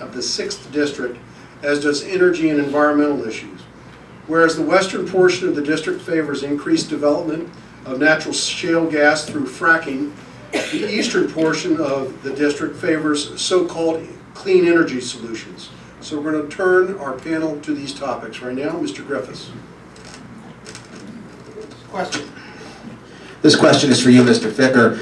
of the 6th District, as does energy and environmental issues. Whereas the western portion of the district favors increased development of natural shale gas through fracking, the eastern portion of the district favors so-called clean energy solutions. So we're going to turn our panel to these topics. Right now, Mr. Griffiths. Question. This question is for you, Mr. Ficker.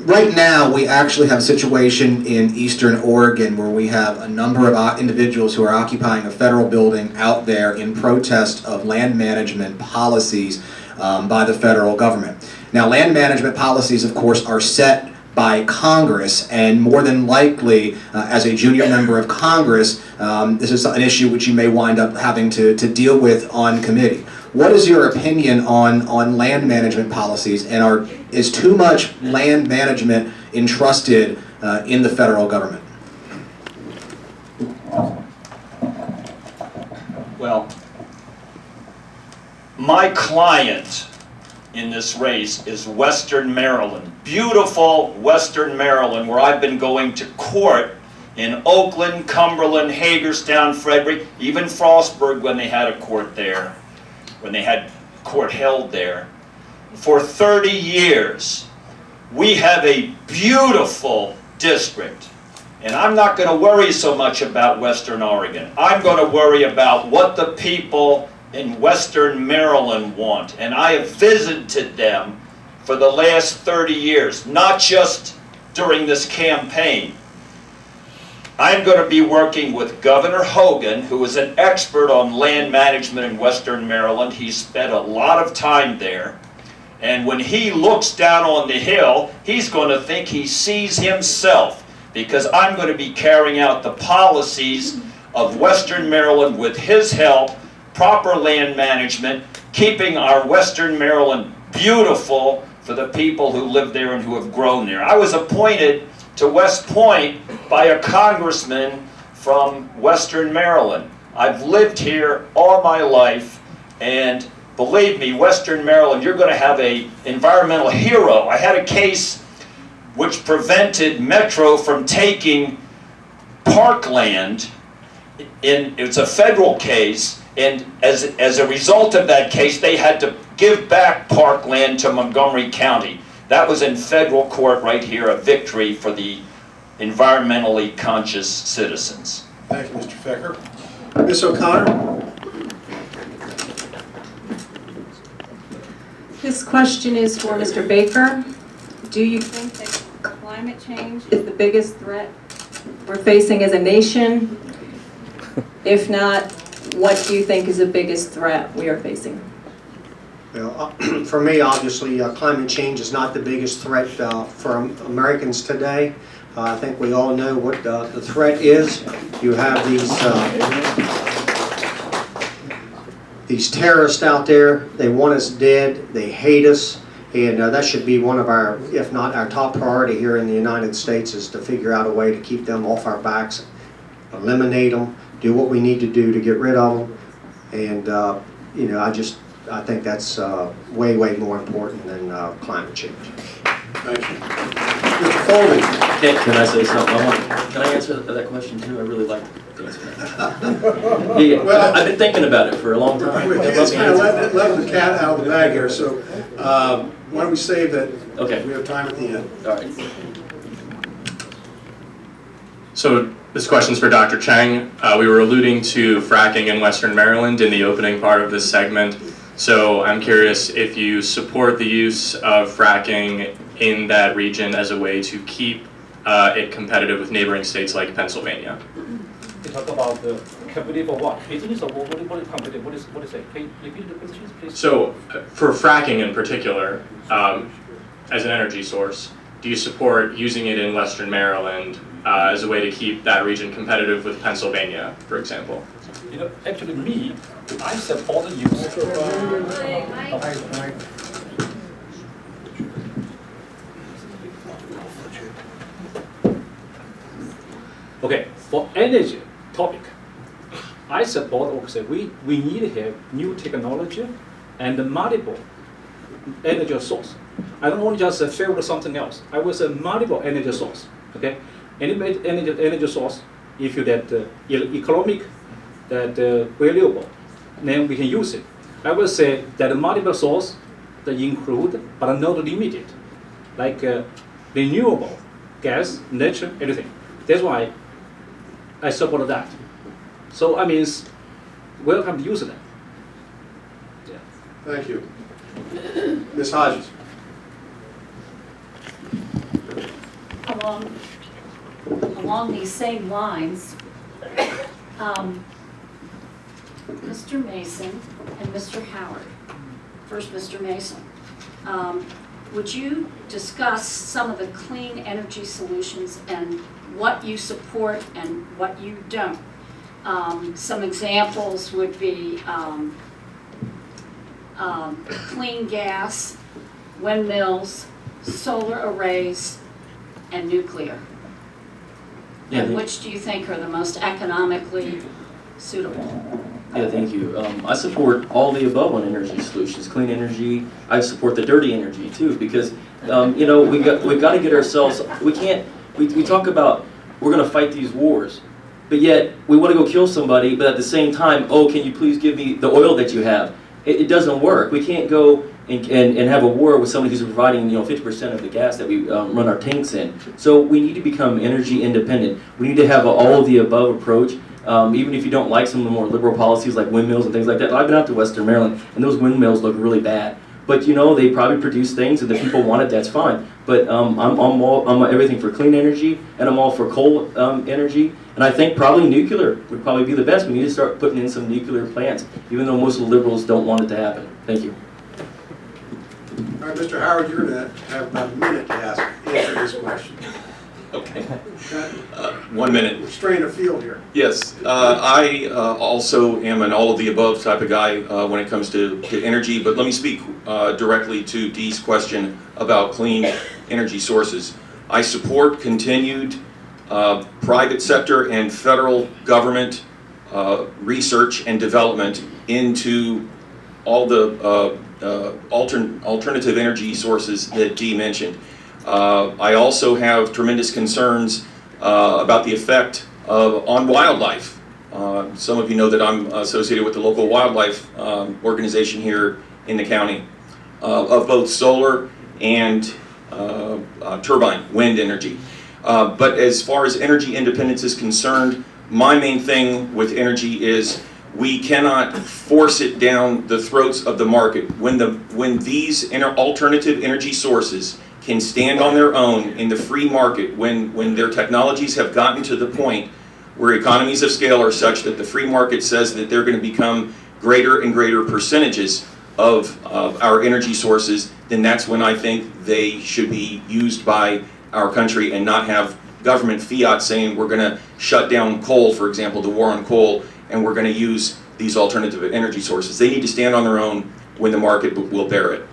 Right now, we actually have a situation in eastern Oregon where we have a number of individuals who are occupying a federal building out there in protest of land management policies by the federal government. Now, land management policies, of course, are set by Congress, and more than likely, as a junior member of Congress, this is an issue which you may wind up having to deal with on committee. What is your opinion on land management policies, and is too much land management entrusted in the federal government? Well, my client in this race is Western Maryland, beautiful Western Maryland, where I've been going to court in Oakland, Cumberland, Hagerstown, Frederick, even Frostburg when they had a court there, when they had court held there. For 30 years, we have a beautiful district. And I'm not going to worry so much about Western Oregon. I'm going to worry about what the people in Western Maryland want. And I have visited them for the last 30 years, not just during this campaign. I'm going to be working with Governor Hogan, who is an expert on land management in Western Maryland. He's spent a lot of time there. And when he looks down on the hill, he's going to think he sees himself, because I'm going to be carrying out the policies of Western Maryland with his help, proper land management, keeping our Western Maryland beautiful for the people who live there and who have grown there. I was appointed to West Point by a congressman from Western Maryland. I've lived here all my life, and believe me, Western Maryland, you're going to have an environmental hero. I had a case which prevented Metro from taking parkland. It's a federal case, and as a result of that case, they had to give back parkland to Montgomery County. That was in federal court right here, a victory for the environmentally conscious citizens. Thank you, Mr. Ficker. Ms. O'Connor? This question is for Mr. Baker. Do you think that climate change is the biggest threat we're facing as a nation? If not, what do you think is the biggest threat we are facing? Well, for me, obviously, climate change is not the biggest threat for Americans today. I think we all know what the threat is. You have these terrorists out there. They want us dead. They hate us. And that should be one of our, if not our top priority here in the United States, is to figure out a way to keep them off our backs, eliminate them, do what we need to do to get rid of them. And, you know, I think that's way, way more important than climate change. Thank you. Mr. Foley? Can I say something? Can I answer that question too? I really like to answer that. Yeah, well, I've been thinking about it for a long time. It's kind of letting the cat out of the bag here, so why don't we save that? Okay. We have time at the end. All right. So this question's for Dr. Cheng. We were alluding to fracking in Western Maryland in the opening part of this segment. So I'm curious if you support the use of fracking in that region as a way to keep it competitive with neighboring states like Pennsylvania. You talk about the competitive for what? Business or what is competitive? What is it? Can you repeat the question, please? So for fracking in particular, as an energy source, do you support using it in Western Maryland as a way to keep that region competitive with Pennsylvania, for example? You know, actually me, I support the use. Okay, for energy topic, I support also we need to have new technology and multiple energy source. I don't want just favor something else. I will say multiple energy source. Okay, any energy source if you that economic, that valuable, then we can use it. I will say that multiple source that include but not limited, like renewable gas, nature, everything. That's why I support that. So I mean, welcome to use that. Yeah. Thank you. Ms. Hodges? Along these same lines, Mr. Mason and Mr. Howard. First, Mr. Mason. Would you discuss some of the clean energy solutions and what you support and what you don't? Some examples would be clean gas, windmills, solar arrays, and nuclear. And which do you think are the most economically suitable? Yeah, thank you. I support all the above on energy solutions, clean energy. I support the dirty energy too, because you know, we got to get ourselves. We can't. We talk about we're going to fight these wars, but yet we want to go kill somebody. But at the same time, oh, can you please give me the oil that you have? It doesn't work. We can't go and have a war with somebody who's providing 50% of the gas that we run our tanks in. So we need to become energy independent. We need to have an all of the above approach. Even if you don't like some of the more liberal policies like windmills and things like that. I've been out to Western Maryland, and those windmills look really bad. But they probably produce things that the people want it, that's fine. But I'm everything for clean energy, and I'm all for coal energy. And I think probably nuclear would probably be the best. We need to start putting in some nuclear plants, even though most of the liberals don't want it to happen. Thank you. All right, Mr. Howard, you're going to have about a minute to answer this question. Okay. 1 minute. We're straying afield here. Yes, I also am an all-of-the-above type of guy when it comes to energy, but let me speak directly to Dee's question about clean energy sources. I support continued private sector and federal government research and development into all the alternative energy sources that Dee mentioned. I also have tremendous concerns about the effect on wildlife. Some of you know that I'm associated with the local wildlife organization here in the county of both solar and turbine wind energy. But as far as energy independence is concerned, my main thing with energy is we cannot force it down the throats of the market. When these alternative energy sources can stand on their own in the free market, when their technologies have gotten to the point where economies of scale are such that the free market says that they're going to become greater and greater percentages of our energy sources, then that's when I think they should be used by our country and not have government fiat saying we're going to shut down coal, for example, the war on coal, and we're going to use these alternative energy sources. They need to stand on their own when the market will bear it.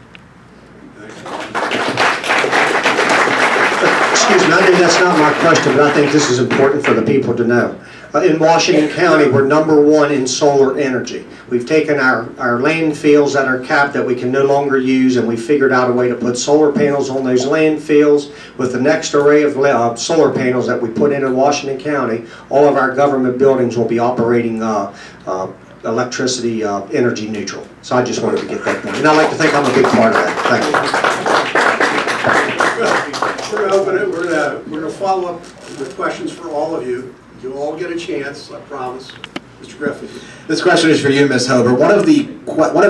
Excuse me, I think that's not my question, but I think this is important for the people to know. In Washington County, we're #1 in solar energy. We've taken our landfills that are capped that we can no longer use, and we figured out a way to put solar panels on those landfills. With the next array of solar panels that we put in Washington County, all of our government buildings will be operating electricity energy neutral. So I just wanted to get that point. And I'd like to think I'm a big part of that. Thank you. We're going to open it. We're going to follow up with questions for all of you. You'll all get a chance, I promise. Mr. Griffin. This question is for you, Ms. Hober. One of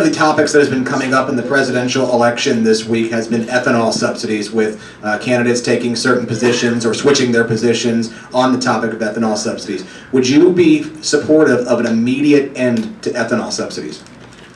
the topics that has been coming up in the presidential election this week has been ethanol subsidies, with candidates taking certain positions or switching their positions on the topic of ethanol subsidies. Would you be supportive of an immediate end to ethanol subsidies?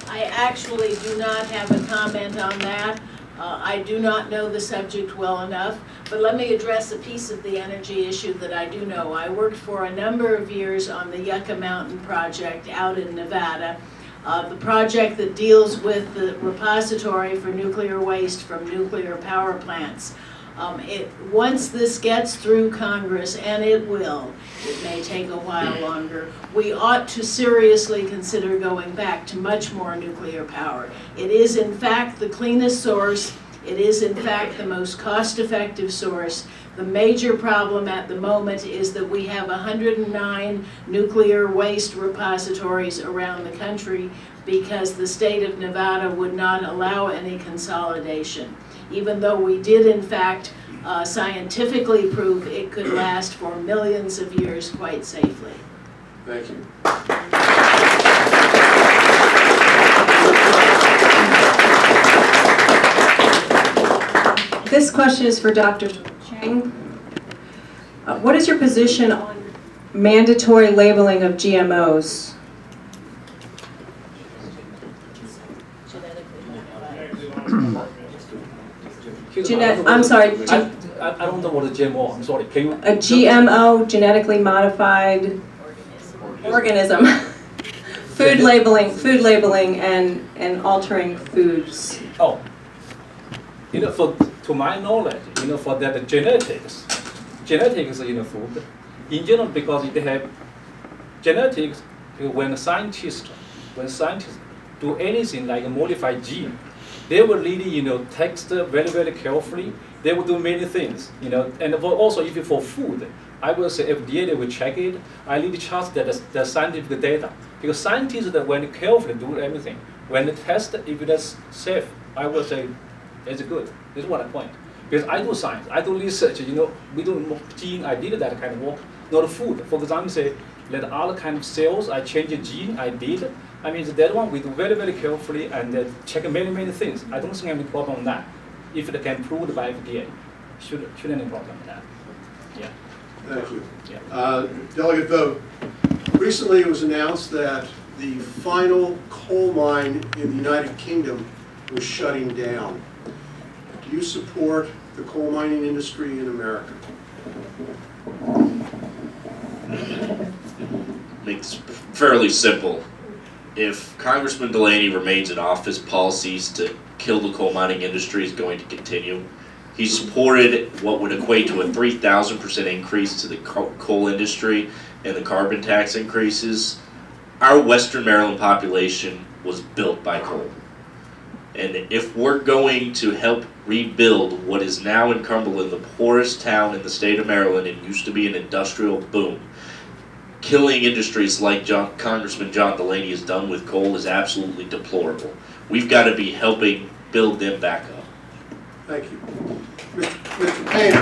I actually do not have a comment on that. I do not know the subject well enough, but let me address a piece of the energy issue that I do know. I worked for a number of years on the Yucca Mountain project out in Nevada, the project that deals with the repository for nuclear waste from nuclear power plants. Once this gets through Congress, and it will, it may take a while longer, we ought to seriously consider going back to much more nuclear power. It is in fact the cleanest source. It is in fact the most cost-effective source. The major problem at the moment is that we have 109 nuclear waste repositories around the country because the state of Nevada would not allow any consolidation, even though we did in fact scientifically prove it could last for millions of years quite safely. Thank you. This question is for Dr. Chang. What is your position on mandatory labeling of GMOs? I'm sorry, I don't know what a GMO, I'm sorry, can you? a GMO, genetically modified organism. Food labeling and altering foods. Oh, to my knowledge, for that genetics in the food, in general, because they have genetics, when scientists do anything like a modified gene, they will really, text very, very carefully. They will do many things, and also if for food, I will say FDA, they will check it. I really trust that the scientific data, because scientists that when carefully do everything, when they test if it's safe, I will say it's good. This is what I point. Because I do science, I do research, we do gene, I did that kind of work, not food. For example, say, let other kind of cells, I change a gene, I did. I mean, that one we do very, very carefully and check many, many things. I don't think any problem on that. If it can prove by FDA, should any problem on that. Yeah. Thank you. Yeah. Delegate vote. Recently it was announced that the final coal mine in the United Kingdom was shutting down. Do you support the coal mining industry in America? It's fairly simple. If Congressman Delaney remains in office, policies to kill the coal mining industry is going to continue. He supported what would equate to a 3,000% increase to the coal industry and the carbon tax increases. Our Western Maryland population was built by coal. And if we're going to help rebuild what is now in Cumberland, the poorest town in the state of Maryland, and used to be an industrial boom, killing industries like Congressman John Delaney has done with coal is absolutely deplorable. We've got to be helping build them back up. Thank you. Mr. Painter.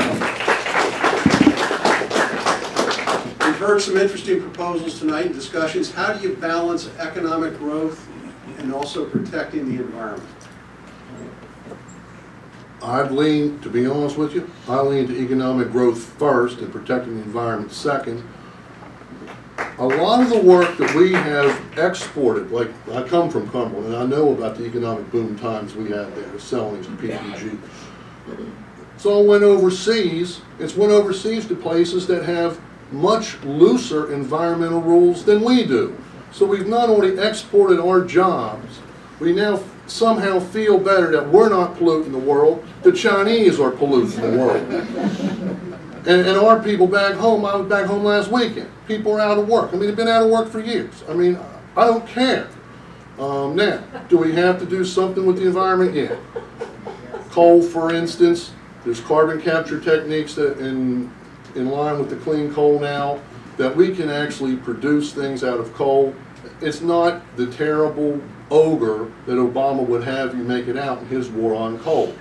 We've heard some interesting proposals tonight and discussions. How do you balance economic growth and also protecting the environment? I'd lean, to be honest with you, I lean to economic growth first and protecting the environment second. A lot of the work that we have exported, like I come from Cumberland and I know about the economic boom times we had there, Celanese and PPG. It's all went overseas. It's went overseas to places that have much looser environmental rules than we do. So we've not only exported our jobs, we now somehow feel better that we're not polluting the world, the Chinese are polluting the world. And our people back home, I was back home last weekend, people are out of work. I mean, they've been out of work for years. I mean, I don't care. Now, do we have to do something with the environment? Yeah. Coal, for instance, there's carbon capture techniques that in line with the clean coal now, that we can actually produce things out of coal. It's not the terrible ogre that Obama would have you make it out in his war on coal.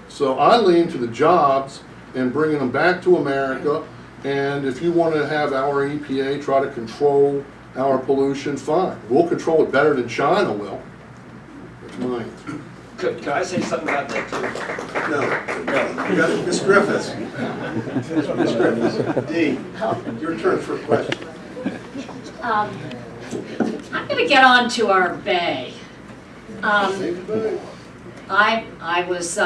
So I lean to the jobs and bringing them back to America, and if you want to have our EPA try to control our pollution, fine. We'll control it better than China will. That's my answer. Could I say something about that too? No. You got Ms. Griffiths. Ms. Griffiths. Dean, your turn for a question. I'm going to get on to our bay. I was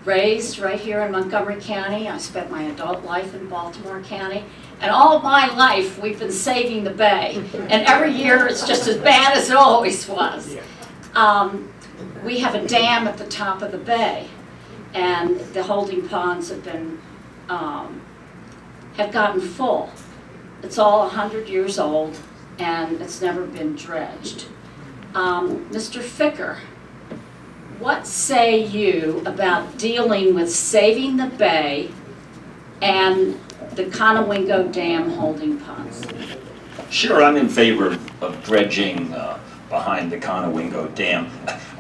raised right here in Montgomery County. I spent my adult life in Baltimore County. And all my life, we've been saving the bay. And every year, it's just as bad as it always was. We have a dam at the top of the bay. And the holding ponds have been, have gotten full. It's all 100 years old, and it's never been dredged. Mr. Ficker, what say you about dealing with saving the bay and the Conowingo Dam holding ponds. Sure, I'm in favor of dredging behind the Conowingo Dam.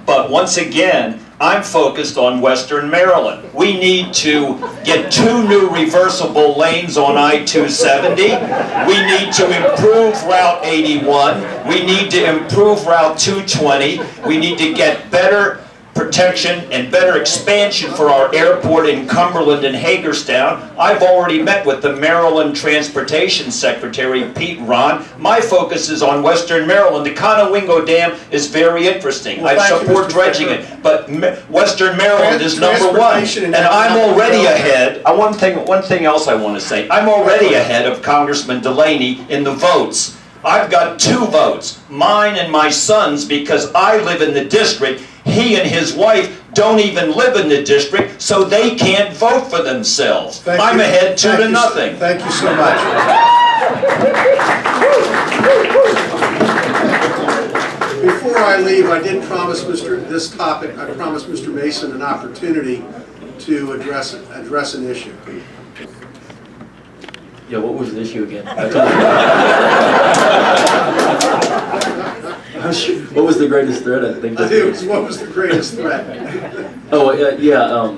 But once again, I'm focused on Western Maryland. We need to get 2 new reversible lanes on I-270. We need to improve Route 81. We need to improve Route 220. We need to get better protection and better expansion for our airport in Cumberland and Hagerstown. I've already met with the Maryland Transportation Secretary, Pete Ron. My focus is on Western Maryland. The Conowingo Dam is very interesting. Well, I thank you, support Mr. dredging Ficker. it, but Western Maryland is number 1. Transportation And I'm economic already development. ahead. One thing else I want to say. I'm already ahead of Congressman Delaney in the votes. I've got 2 votes, mine and my son's, because I live in the district. He and his wife don't even live in the district, so they can't vote for themselves. Thank I'm you. ahead 2 Thank to you. nothing. Thank you so much. Before I leave, I did promise this topic, I promised Mr. Mason an opportunity to address an issue. Yeah, what was the issue again? What was the greatest threat? I think. It was, what was the greatest threat? Oh, yeah.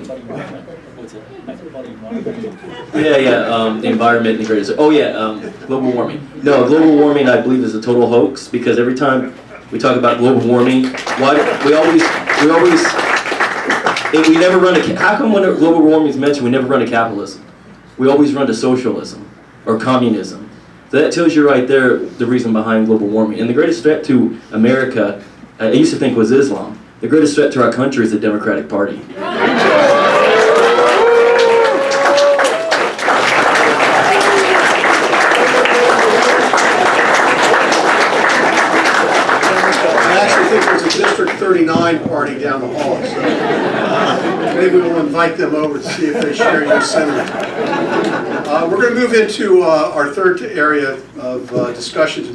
The environment and the greatest. Oh yeah, global warming. No, global warming I believe is a total hoax, because every time we talk about global warming, why we never run to. How come when global warming is mentioned, we never run to capitalism? We always run to socialism or communism. So that tells you right there the reason behind global warming. And the greatest threat to America, I used to think was Islam. The greatest threat to our country is the Democratic Party. I actually think there's a District 39 party down the hall, so maybe we'll invite them over to see if they share your sentiment. We're going to move into our third area of discussion tonight.